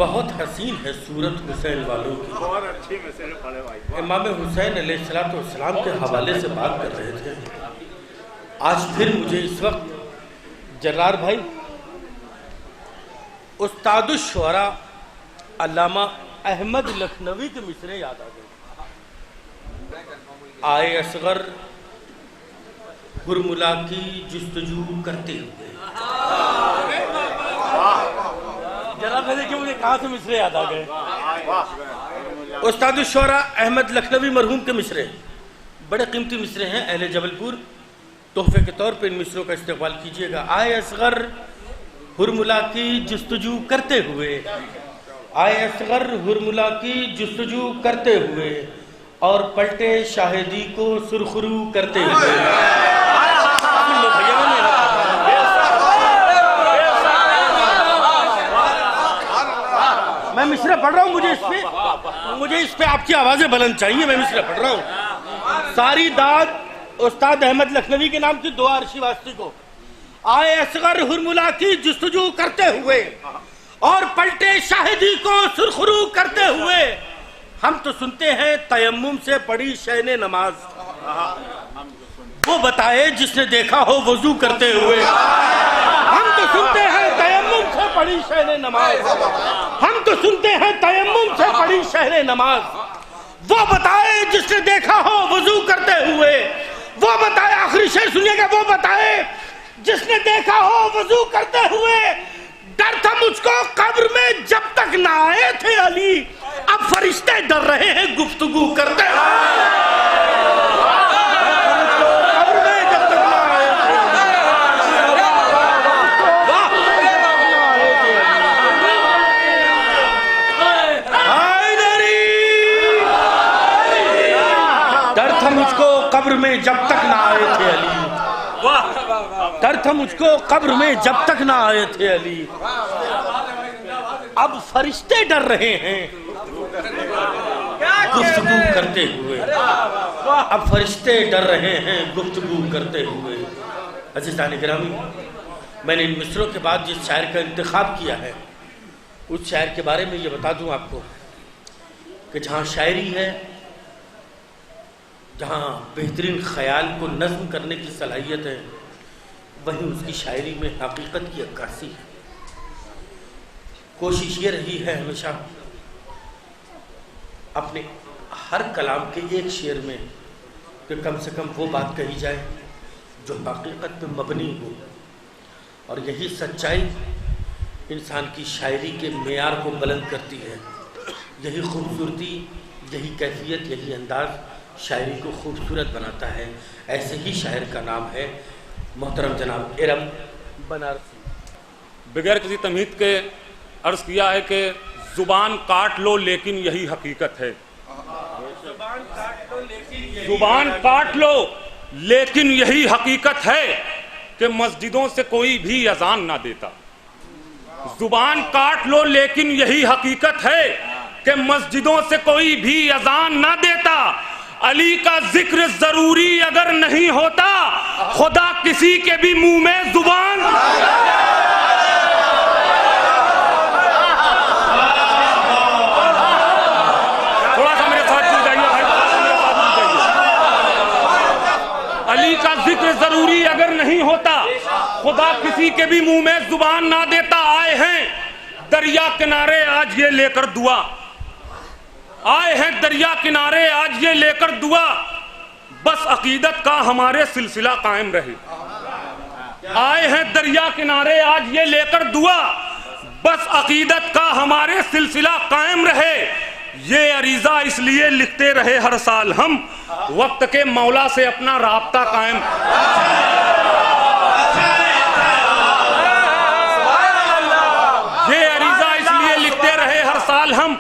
बहुत हसीन है सूरत हुसैन वालों की। बहुत अच्छी मैसेज पढ़े भाई। इमाम हुसैन अलैहिस्सलाम के हवाले से बात कर रहे थे। आज फिर मुझे इस वक्त जर्रार भाई उस्तादुश शुअरा अल्लामा अहमद लखनवी के मिसरे याद आ गए। आए असगर हुरमुला की जुस्तजू करते हुए। जरा देखिए मुझे कहाँ से मिसरे याद आ गए। उस्तादुश शुअरा अहमद लखनवी मरहूम के मिसरे बड़े कीमती मिसरे हैं। अहले जबलपुर तोहफे के तौर पे इन मिसरों का इस्तेमाल कीजिएगा। आए असगर हुरमुला की जुस्तजू करते हुए, आए असगर हुरमुला की जुस्तजू करते हुए और पलटे शाहिदी को सुरखरू करते हुए। मैं मिसरा पढ़ रहा हूँ, मुझे इस पे आपकी आवाजें बुलंद चाहिए। मैं मिसरा पढ़ रहा हूँ। सारी दाद उस्ताद अहमद लखनवी के नाम की दुआ अर्शी वास्ती को। आए असगर हुरमुला की जुस्तजू करते हुए और पलटे शाहिदी को सुरखरू करते हुए। हम तो सुनते हैं तयम्मुम से पढ़ी शैने नमाज, वो बताए जिसने देखा हो वजू करते हुए। हम तो सुनते हैं तयम्मुम से पढ़ी शैने नमाज, हम तो सुनते हैं तयम्मुम से पढ़ी शहरे नमाज। वो बताए जिसने देखा हो वजू करते हुए, वो बताए, आखिरी शेर सुनिएगा, वो बताए जिसने देखा हो वजू करते हुए। डर था मुझको कब्र में जब तक ना आए थे अली, अब फरिश्ते डर रहे हैं गुफ्तगू करते हुए। कब्र में जब तक ना आए थे अली, डर था मुझको कब्र में जब तक ना आए थे अली, अब फरिश्ते डर रहे हैं गुफ्तगू करते हुए। अब फरिश्ते डर रहे हैं गुफ्तगू करते हुए। अज़ीज़ान गिरामी, मैंने इन मिसरों के बाद जिस शायर का इंतखाब किया है उस शायर के बारे में ये बता दूं आपको कि जहाँ शायरी है, जहाँ बेहतरीन ख्याल को नज़्म करने की सलाहियत है, वहीं उसकी शायरी में हकीकत की अक्कासी है। कोशिश ये रही है हमेशा अपने हर कलाम के एक शेर में कि कम से कम वो बात कही जाए जो हकीकत पे मबनी हो। और यही सच्चाई इंसान की शायरी के मेयार को बुलंद करती है। यही खूबसूरती, यही कैफियत, यही अंदाज़ शायरी को खूबसूरत बनाता है। ऐसे ही शायर का नाम है मोहतरम जनाब इरम बनारसी। बगैर किसी तमहीद के अर्ज़ किया है कि ज़ुबान काट लो लेकिन यही हकीकत है। ज़ुबान काट लो लेकिन यही हकीकत है कि मस्जिदों से कोई भी अज़ान ना देता। ज़ुबान काट लो लेकिन यही हकीकत है कि मस्जिदों से कोई भी अज़ान ना देता। अली का जिक्र जरूरी अगर नहीं होता, खुदा किसी के भी मुंह में जुबान। थोड़ा सा मेरे साथ जुड़ जाइए भाई, मेरे साथ जुड़ जाइए। अली का जिक्र जरूरी अगर नहीं होता, खुदा किसी के भी मुंह में जुबान ना देता। आए हैं दरिया किनारे आज ये लेकर दुआ, आए हैं दरिया किनारे आज ये लेकर दुआ, बस अकीदत का हमारे सिलसिला कायम रहे। आए हैं दरिया किनारे आज ये लेकर दुआ, बस अकीदत का हमारे सिलसिला कायम रहे। ये अरीजा इसलिए लिखते रहे हर साल हम, वक्त के मौला से अपना राब्ता कायम। ये अरीजा इसलिए लिखते रहे हर साल हम,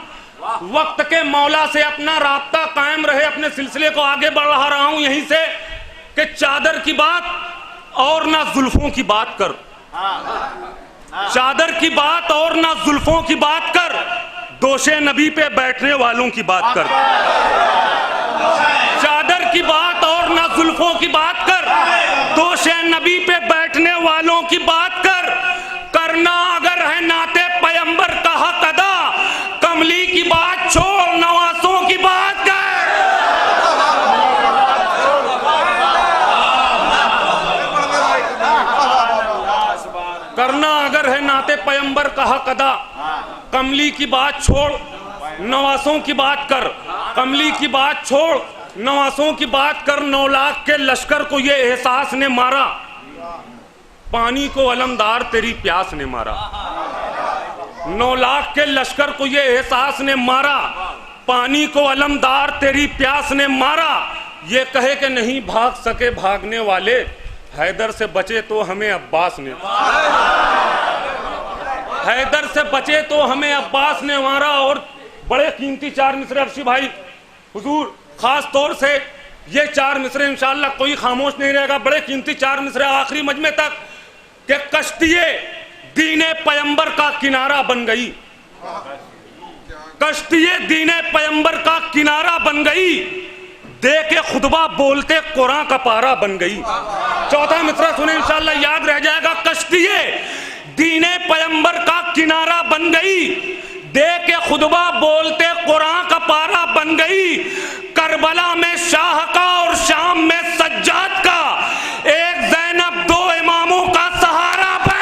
वक्त के मौला से अपना राब्ता कायम रहे। अपने सिलसिले को आगे बढ़ा रहा हूं यहीं से कि चादर की बात और ना जुल्फों की बात कर, चादर की बात और ना जुल्फों की बात कर, दोषे नबी पे बैठने वालों की बात कर। चादर की बात और ना जुल्फों की बात कर, दोषे नबी पे बैठने वालों की बात कर। करना अगर है नाते पैगंबर का हक अदा, कहा कदा, कमली की बात छोड़ नवासों की बात कर, कमली की बात छोड़ नवासों की बात कर। 9 लाख के लश्कर को ये एहसास ने मारा, पानी को अलमदार तेरी प्यास ने मारा। 9 लाख के लश्कर को ये एहसास ने मारा, पानी को अलमदार तेरी प्यास ने मारा। ये कहे कि नहीं भाग सके भागने वाले, हैदर से बचे तो हमें अब्बास ने, हैदर से बचे तो हमें अब्बास ने मारा। और बड़े कीमती 4 मिसरे अर्शी भाई हुजूर, खास तौर से ये 4 मिसरे इंशाअल्लाह कोई खामोश नहीं रहेगा, बड़े कीमती 4 मिसरे आखिरी मजमे तक कि कश्तिये दीने पैगंबर का किनारा बन गई, कश्तिये दीने पैगंबर का किनारा बन गई, दे के खुतबा बोलते कुरान का पारा बन गई। चौथा मिसरा सुने इंशाअल्लाह याद रह जाएगा। कश्तिये दीने पैगंबर का किनारा बन गई, दे के खुतबा बोलते कुरान का पारा बन गई। करबला में शाह का और शाम में सज्जाद का, एक ज़ैनब 2 इमामों का सहारा बन।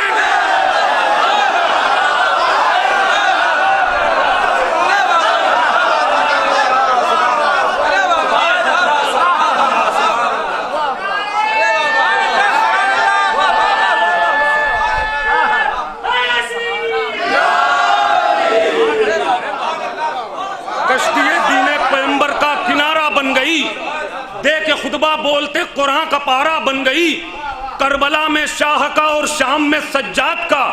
दे के खुतबा बोलते कुरान का पारा बन गई। करबला में शाह का और शाम में सज्जाद का,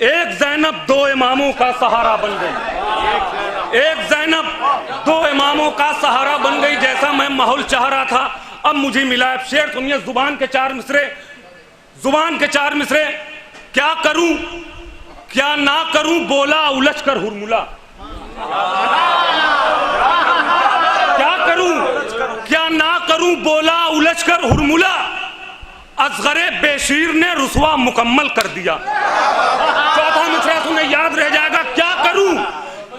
एक ज़ैनब 2 इमामों का सहारा बन गई, एक ज़ैनब 2 इमामों का सहारा बन गई। जैसा मैं माहौल चाह रहा था अब मुझे मिला। अब शेर सुनिए, जुबान के 4 मिसरे, जुबान के 4 मिसरे। क्या करूं क्या ना करूं बोला उलझ कर हुरमुला, क्या करूं क्या ना करूं बोला उलझ कर हुरमुला, असगरे बेशीर ने रुसवा मुकम्मल कर दिया। चौथा मिसरा सुने याद रह जाएगा। क्या करूं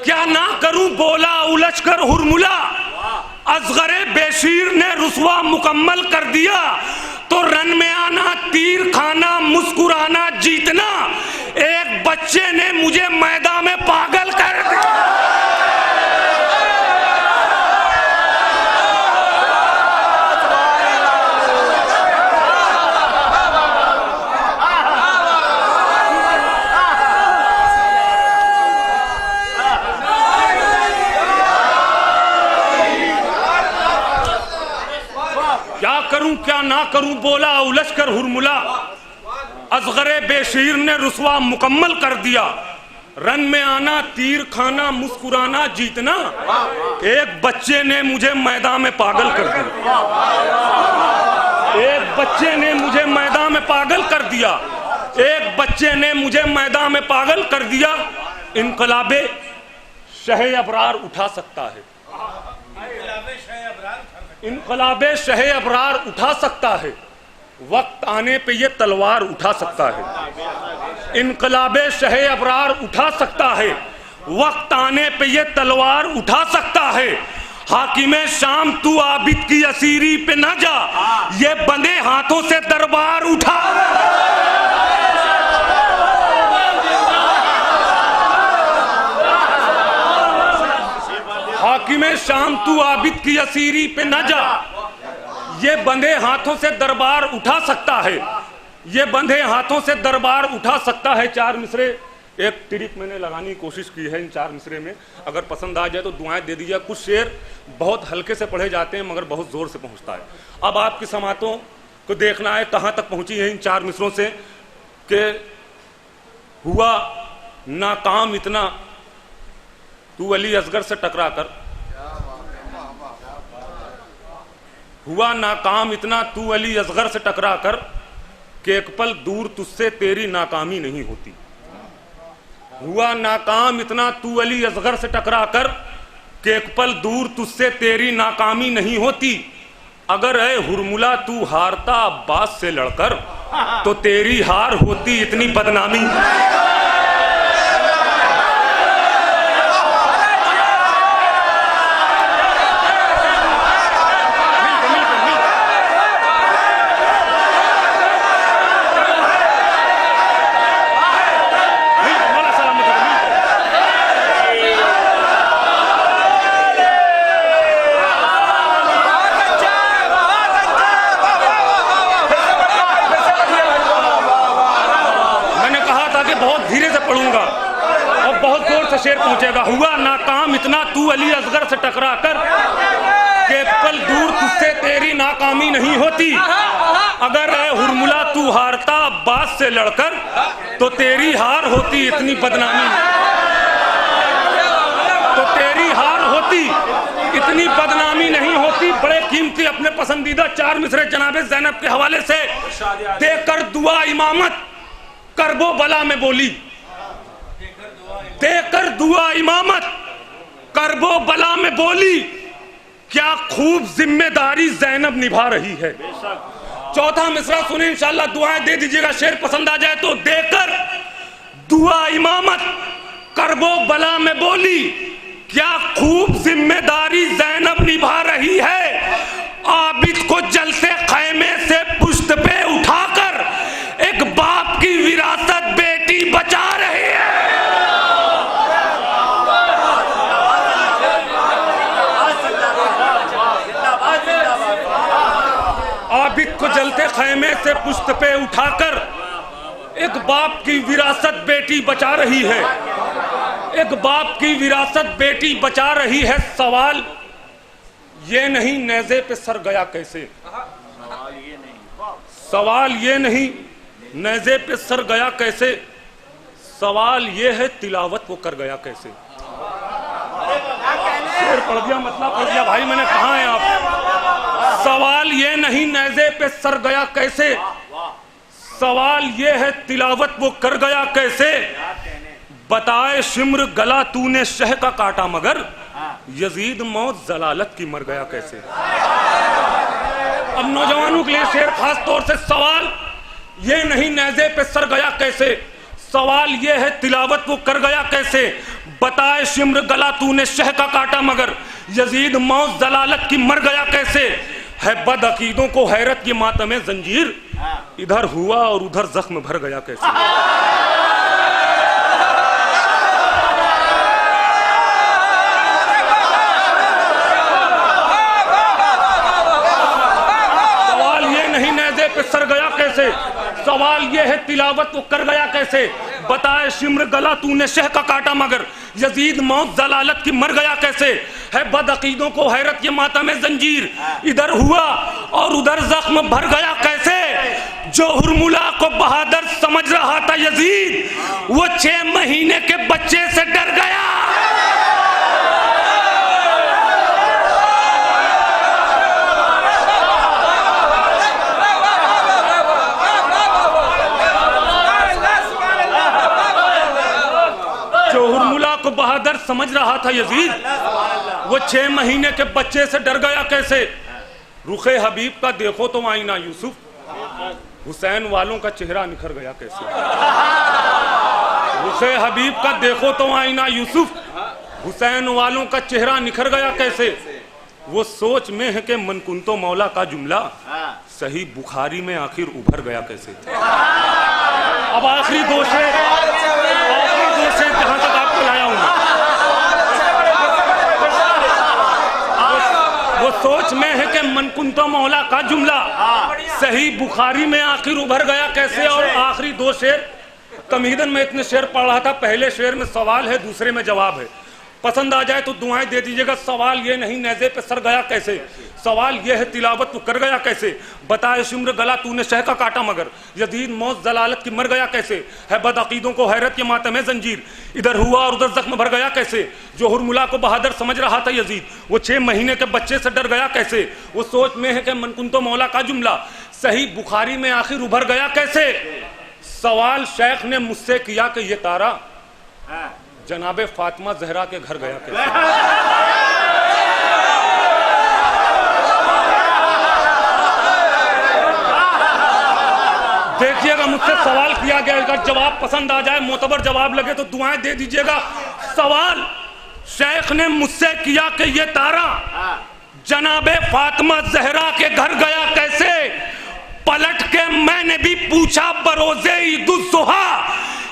क्या ना करूं बोला उलझ कर हुरमुला, असगरे बेशीर ने रुसवा मुकम्मल कर दिया। तो रन में आना, तीर खाना, मुस्कुराना, जीतना, एक बच्चे ने मुझे मैदान में पागल कर दिया। क्या ना करूं बोला उलझ कर हुरमुला, असगरे बेशीर ने रुसवा मुकम्मल कर दिया। रन में आना, तीर खाना, मुस्कुराना, जीतना, एक बच्चे ने मुझे मैदान में पागल कर दिया, एक बच्चे ने मुझे मैदान में पागल कर दिया, एक बच्चे ने मुझे मैदान में पागल कर दिया। इनकलाबे शहे अबरार उठा सकता है, इनकलाबे शहे अबरार उठा सकता है, वक्त आने पे ये तलवार उठा सकता है। इनकलाबे शहे अबरार उठा सकता है, वक्त आने पे ये तलवार उठा सकता है। हाकिमे शाम तू आबिद की असीरी पे न जा, ये बंधे हाथों से दरबार उठा। हाकिमे शाम तू आबिद की असीरी पे न जा, ये बंधे हाथों से दरबार उठा सकता है, ये बंधे हाथों से दरबार उठा सकता है। 4 मिसरे एक ट्रिक मैंने लगाने की कोशिश की है इन 4 मिसरे में, अगर पसंद आ जाए तो दुआएं दे दीजिए। कुछ शेर बहुत हल्के से पढ़े जाते हैं मगर बहुत जोर से पहुंचता है। अब आपकी समातों को देखना है कहां तक पहुंची है इन 4 मिसरों से कि हुआ नाकाम इतना तू अली असगर से टकरा कर, हुआ नाकाम इतना तू अली असगर से टकरा कर, कि एक पल दूर तुझसे तेरी नाकामी नहीं होती। हुआ नाकाम इतना तू अली असगर से टकरा कर, कि एक पल दूर तुझसे तेरी नाकामी नहीं होती। अगर है हुरमुला तू हारता अब्बास से लड़कर, तो तेरी हार होती इतनी बदनामी। शेर पहुंचेगा। हुआ नाकाम इतना तू अली असगर से टकरा कर कि पल दूर तुझसे तेरी नाकामी नहीं होती। अगर है हुरमुला तू हारता अब्बास से लड़कर तो तेरी हार होती इतनी बदनामी, तो तेरी हार होती इतनी बदनामी नहीं होती। बड़े कीमती अपने पसंदीदा 4 मिसरे जनाबे ज़ैनब के हवाले से देकर दुआ इमामत करबो बला में बोली, देकर दुआ इमामत करबो बला में बोली, क्या खूब जिम्मेदारी ज़ैनब निभा रही है। चौथा मिसरा सुने इंशाल्लाह, दुआएं दे दीजिएगा, शेर पसंद आ जाए तो। देकर दुआ इमामत करबो बला में बोली, क्या खूब जिम्मेदारी ज़ैनब निभा रही है। आबिद को जलते खैमे से पुश्त पे उठाकर एक बाप की विरासत बेटी बचा रही है। आबिद को जलते खैमे से पुश्त पे उठाकर एक बाप की विरासत बेटी बचा रही है, एक बाप की विरासत बेटी बचा रही है। सवाल ये नहीं नेज़े पे सर गया कैसे, सवाल ये नहीं नेज़े पे सर गया कैसे, सवाल ये है तिलावत वो कर गया कैसे। शेर पढ़ दिया, मतलब पढ़ दिया भाई मैंने, कहाँ है आप। सवाल ये नहीं नेज़े पे सर गया कैसे, सवाल ये है तिलावत वो कर गया कैसे। बताए शिम्र गला तूने शह का काटा मगर यजीद मौत जलालत की मर गया कैसे। अब नौजवानों के लिए शेर खास तौर से, सवाल ये नहीं नेज़े पे सर गया कैसे, सवाल ये है तिलावत वो कर गया कैसे। बताए शिम्र गला तूने शह का काटा मगर यजीद मौत जलालत की मर गया कैसे। है बद अकीदों को हैरत की मातमे जंजीर, इधर हुआ और उधर जख्म भर गया कैसे। सवाल ये नहीं नेज़े पे सर गया कैसे, सवाल ये है तिलावत वो कर गया कैसे। बताए शिम्र गला तूने शह का काटा मगर यजीद मौत जलालत की मर गया कैसे। है बद अकीदों को हैरत के मातम जंजीर, इधर हुआ और उधर जख्म भर गया कैसे। जो हुरमुला को बहादुर समझ रहा था यजीद, वो 6 महीने के बच्चे से डर गया। जो हुरमुला को बहादुर समझ रहा था यजीद, वो 6 महीने के बच्चे से डर गया कैसे। रुखे हबीब का देखो तो आईना यूसुफ, हुसैन वालों का चेहरा निखर गया कैसे। रुखे हबीब का देखो तो आईना यूसुफ, हुसैन वालों का चेहरा निखर गया कैसे। वो सोच में है कि मनकुंतो मौला का जुमला सही बुखारी में आखिर उभर गया कैसे। अब आखिरी दो शेर जहां तक आपको लाया हूं, वो सोच में है कि मनकुंतो मौला का जुमला सही बुखारी में आखिर उभर गया कैसे। और आखिरी 2 शेर तमहीदन में इतने शेर पढ़ रहा था, पहले शेर में सवाल है, दूसरे में जवाब है। पसंद आ जाए तो दुआएं दे दीजिएगा। सवाल ये नहीं नेज़े पे सर गया कैसे, सवाल ये है तिलावत तू कर गया कैसे। बताए शिम्र गला तूने शह का काटा मगर यजीद मौत जलालत की मर गया कैसे। है बद अकीदों को हैरत के मातम जंजीर, इधर हुआ और उधर जख्म भर गया कैसे। जो हुरमुला को बहादुर समझ रहा था यजीद, वो 6 महीने के बच्चे से डर गया कैसे। वो सोच में है कि मनकुंतो मौला का जुमला सही बुखारी में आखिर उभर गया कैसे। सवाल शेख ने मुझसे किया कि ये तारा जनाबे फातिमा जहरा के घर गया कैसे। देखिएगा, मुझसे सवाल किया गया, अगर जवाब पसंद आ जाए, मोतबर जवाब लगे तो दुआएं दे दीजिएगा। सवाल शेख ने मुझसे किया कि ये तारा जनाबे फातिमा जहरा के घर गया कैसे। पलट के मैंने भी पूछा बरोज़े ईद-उज़-ज़ुहा,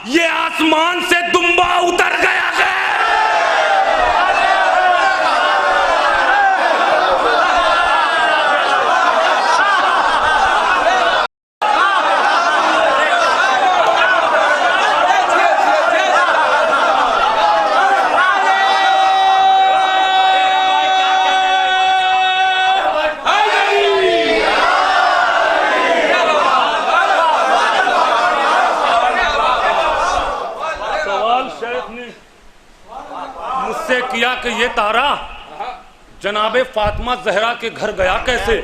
ये आसमान से दुम्बा उतर गया है। मुझसे किया कि ये तारा जनाबे फातिमा जहरा के घर गया कैसे।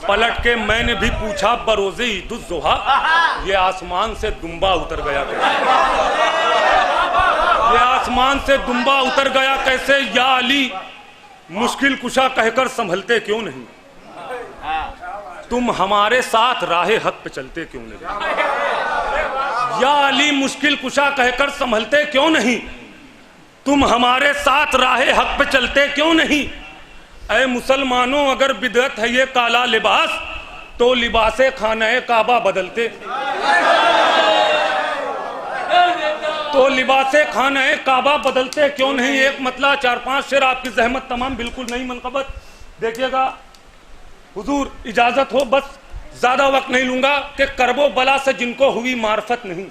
पलट के मैंने भी पूछा बरोज़े ईदुज़्ज़ुहा, ये आसमान से दुम्बा उतर गया कैसे, ये आसमान से दुम्बा उतर गया कैसे। या अली मुश्किल कुशा कहकर संभलते क्यों नहीं, तुम हमारे साथ राहे हक पे चलते क्यों नहीं। या अली मुश्किल कुशा कहकर संभलते क्यों नहीं, तुम हमारे साथ राहे हक पे चलते क्यों नहीं। ऐ मुसलमानों अगर बिदअत है ये काला लिबास, तो लिबासे खाने काबा बदलते, तो लिबासे खाने काबा बदलते क्यों नहीं। एक मतला 4-5 शेर, आपकी जहमत तमाम बिल्कुल नहीं मनकबत। देखिएगा हुजूर इजाजत हो, बस ज्यादा वक्त नहीं लूंगा कि करबो बला से जिनको हुई मार्फत नहीं,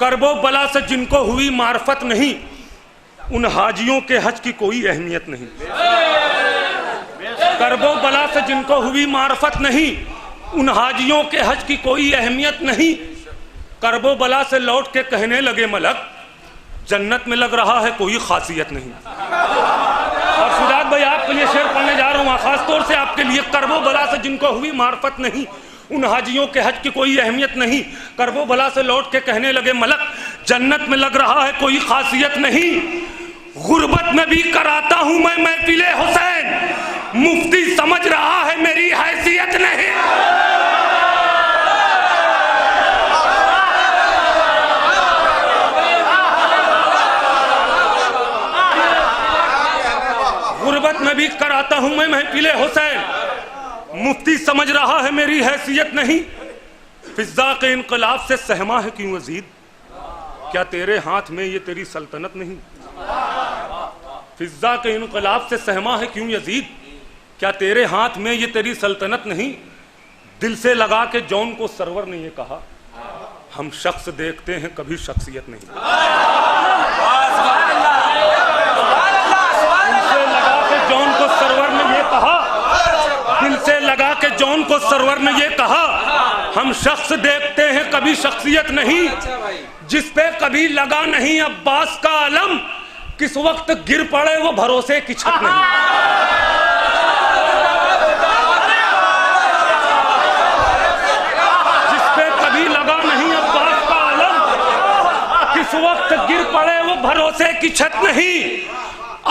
करबो बला से जिनको हुई मार्फत नहीं, उन हाजियों के हज की कोई अहमियत नहीं। करबो बला से जिनको हुई मार्फत नहीं, उन हाजियों के हज की कोई अहमियत नहीं। करबो बला से लौट के कहने लगे मलक, जन्नत में लग रहा है कोई खासियत नहीं। और सुजात भाई आपके लिए शेर पढ़ने जा रहा हूँ खास तौर से आपके लिए। करबो बला से जिनको हुई मार्फत नहीं, उन हाजियों के हज की कोई अहमियत नहीं। करबो बला से लौट के कहने लगे मलक, जन्नत में लग रहा है कोई खासियत नहीं। गुर्बत में भी कराता हूं मैं महफिले हुसैन, मुफ्ती समझ रहा है मेरी हैसियत नहीं। गुर्बत में भी कराता हूं मैं महफिले हुसैन, मुफ्ती समझ रहा है मेरी हैसियत नहीं। फिजा के इनकलाब से सहमा है क्यों अजीद, क्या तेरे हाथ में ये तेरी सल्तनत नहीं। फिजा के इनकलाब से सहमा है क्यों यजीद, क्या तेरे हाथ में ये तेरी सल्तनत नहीं। दिल से लगा के जौन को सरवर ने ये कहा, हम शख्स देखते हैं कभी शख्सियत नहीं। दिल से लगा के जौन को सरवर ने ये कहा, दिल से लगा के जौन को सरवर ने ये कहा, हम शख्स देखते हैं कभी शख्सियत नहीं। जिस पे कभी लगा नहीं अब्बास का अलम, किस वक्त गिर पड़े वो भरोसे की छत नहीं। जिस पे कभी लगा नहीं अब्बास का अलम, किस वक्त गिर पड़े वो भरोसे की छत नहीं।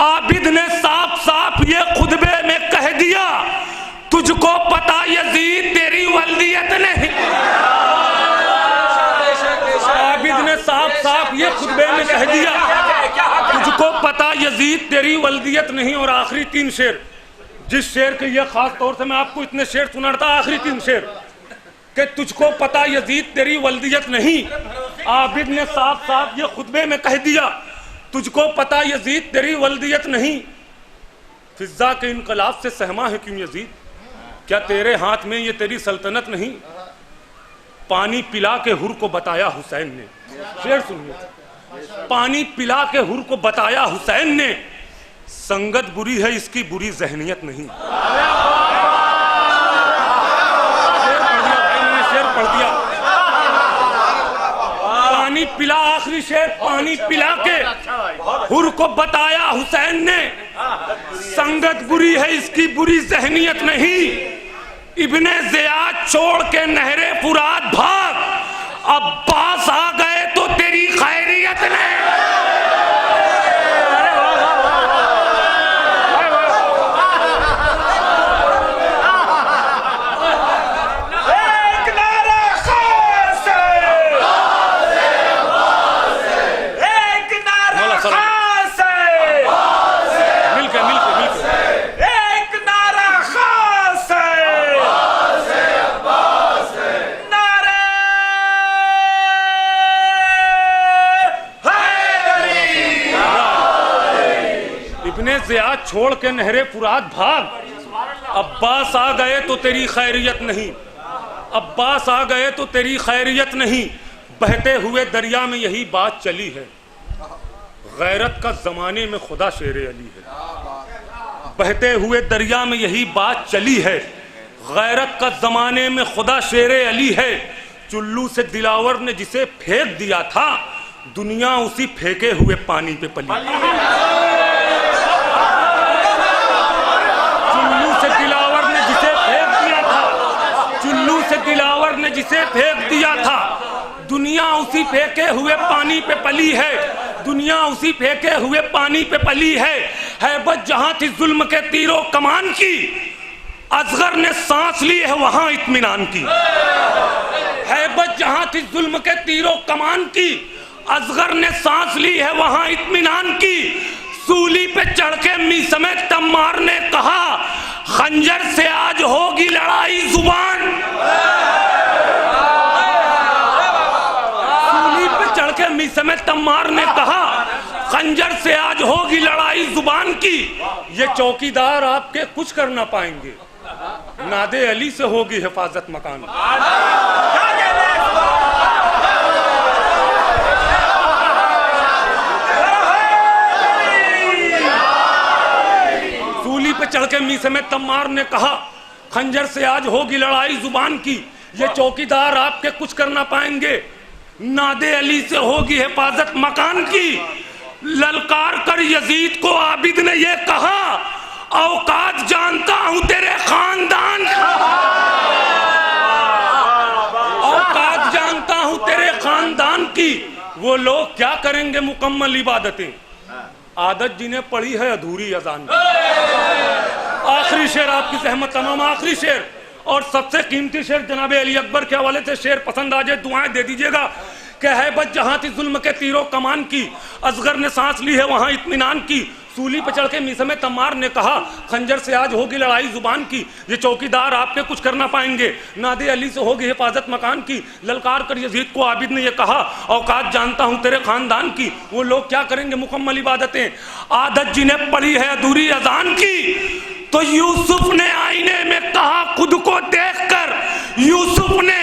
आबिद ने साफ साफ ये खुतबे में कह दिया, तुझको पता यजीद तेरी वल्दियत नहीं। आबिद ने साफ साफ ये खुतबे में कह दिया, तुझको पता यजीद तेरी वल्दियत नहीं। और आखिरी 3 शेर, जिस शेर के ये खास तौर से मैं आपको इतने शेर सुनाता, आखिरी 3 शेर कि तुझको पता यजीद तेरी वल्दियत नहीं। आबिद ने साफ साफ ये खुतबे में कह दिया, तुझको पता यजीद तेरी वल्दियत नहीं। फिजा के इनकलाब से सहमा है क्यों यजीद, क्या तेरे हाथ में ये तेरी सल्तनत नहीं। पानी पिला के हुर को बताया हुसैन ने, शेर सुनिए, पानी पिला के हुर को बताया हुसैन ने, संगत बुरी है इसकी बुरी जहनियत नहीं। शेर पढ़ दिया, पानी पिला, आखिरी शेर, पानी पिला के हुर को बताया हुसैन ने, संगत बुरी है इसकी बुरी जहनियत नहीं। इब्ने ज़ियाद छोड़ के नहरे फुरात भाग, अब्बास आ गए तो तेरी खैरियत नहीं। ज़ियाद छोड़ के नहरे फुरात भाग, अब्बास आ गए तो तेरी खैरियत नहीं। अब्बास आ गए तो तेरी खैरियत नहीं। बहते हुए दरिया में यही बात चली है, गैरत का जमाने में खुदा शेर अली है। बहते हुए दरिया में यही बात चली है, गैरत का जमाने में खुदा शेर अली है। चुल्लू से दिलावर ने जिसे फेंक दिया था, दुनिया उसी फेंके हुए पानी पे पली। चुल्लू से दिलावर ने जिसे फेंक दिया था, चुल्लू से दिलावर ने जिसे फेंक दिया था, दुनिया उसी फेंके हुए पानी पे पली है, दुनिया उसी फेंके हुए पानी पे पली है। हैबत जहां थी जुल्म के तीरों कमान की, असगर ने सांस ली है वहां इत्मीनान की। हैबत जहां थी जुल्म के तीरों कमान की, असगर ने सांस ली है वहां इत्मीनान की। सूली पे चढ़ के मीसमे तम्मार ने कहा, खंजर से आज होगी लड़ाई जुबान। सूली पे चढ़ के मीसमे तम्मार ने कहा, खंजर से आज होगी लड़ाई जुबान की। ये चौकीदार आपके कुछ कर ना पाएंगे, नादे अली से होगी हिफाजत मकान। सूली पे चढ़ के मीसे में तम्मार ने कहा, खंजर से आज होगी लड़ाई जुबान की। ये चौकीदार आपके कुछ कर ना पाएंगे, नादे अली से होगी हिफाजत मकान की। ललकार कर यजीद को आबिद ने ये कहा, औकात जानता हूं तेरे खानदान का, औकात जानता हूं तेरे खानदान की। वो लोग क्या करेंगे मुकम्मल इबादतें, आदत जिन्हें पड़ी है अधूरी अजान की। आखिरी शेर आपकी सहमत तमाम, आखिरी शेर और सबसे कीमती शेर जनाबे अली अकबर के हवाले से शेर पसंद आ जाए दुआएं दे दीजिएगा। कि हैबत जहां थी जुल्म के तीरों कमान की, असगर ने सांस ली है वहां इत्मीनान की। सूली पे चढ़ के मीसमे तम्मार ने कहा, खंजर से आज होगी लड़ाई जुबान की। ये चौकीदार आपके कुछ कर ना पाएंगे, नादे अली से होगी हिफाजत मकान की। ललकार कर यजीद को आबिद ने यह कहा, औकात जानता हूं तेरे खानदान की। वो लोग क्या करेंगे मुकम्मल इबादतें, आदत जिन्हें पड़ी है अधूरी अजान की। तो यूसुफ ने आईने में कहा खुद को देखकर, यूसुफ ने